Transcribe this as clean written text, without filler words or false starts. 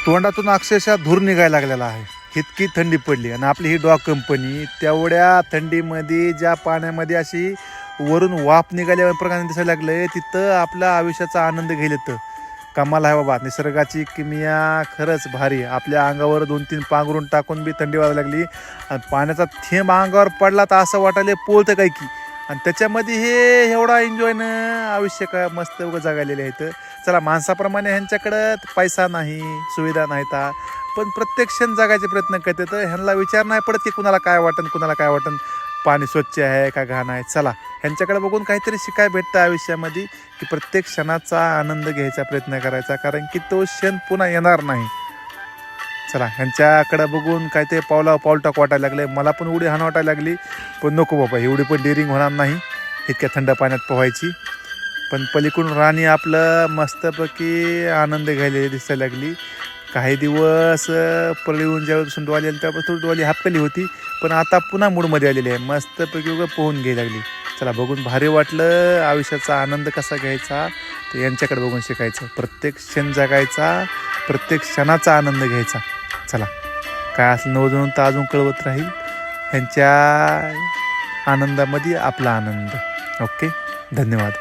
तोंडातून अक्षरशः धूर निघायला लागलेला आहे, इतकी थंडी पडली. आणि आपली ही डॉग कंपनी तेवढ्या थंडीमध्ये ज्या पाण्यामध्ये अशी वरून वाफ निघाल्या प्रकारे दिसायला लागले, तिथं आपल्या आयुष्याचा आनंद घ्यायला तर कमाल आहे बाबा. निसर्गाची किमया खरंच भारी. आपल्या अंगावर 2-3 पांघरून टाकून बी थंडी वाजायला लागली आणि पाण्याचा थेंब अंगावर पडला तर असं वाटायला पोलतं काय की. आणि त्याच्यामध्ये हे एवढा एन्जॉयनं आयुष्य काय मस्त उगं जगायलेले आहेत. चला, माणसाप्रमाणे ह्यांच्याकडं पैसा नाही, सुविधा नाहीत, पण प्रत्येक क्षण जगायचे प्रयत्न करते. तर ह्यांना विचार नाही पडत की कुणाला काय वाटन, कुणाला काय वाटन, पाणी स्वच्छ आहे का घाण आहे. चला, ह्यांच्याकडे बघून काहीतरी शिकाय भेटतं आयुष्यामध्ये की प्रत्येक क्षणाचा आनंद घ्यायचा प्रयत्न करायचा, कारण की तो क्षण पुन्हा येणार नाही. चला, ह्यांच्याकडे बघून काय ते पाऊल टाक वाटायला लागले. मला पण उडी हाण वाटायला लागली, पण नको बाबा, एवढी पण डेअरिंग होणार नाही इतक्या थंड पाण्यात पोहायची. पण पलीकडून राणी आपलं मस्तपैकी आनंद घ्यायला दिसायला लागली. काही दिवस पळून ज्यावेळेस डोली आली त्यावेळेस थोडी डोली हापकली होती, पण आता पुन्हा मूडमध्ये आलेली आहे, मस्तपैकी उगं पोहून घ्यायला लागली. चला, बघून भारी वाटलं. आयुष्याचा आनंद कसा घ्यायचा तर यांच्याकडे बघून शिकायचं. प्रत्येक क्षण जगायचा, प्रत्येक क्षणाचा आनंद घ्यायचा. चला, काय असलं नवजणून तर अजून कळवत राहील. ह्यांच्या आनंदामध्ये आपला आनंद. ओके, धन्यवाद.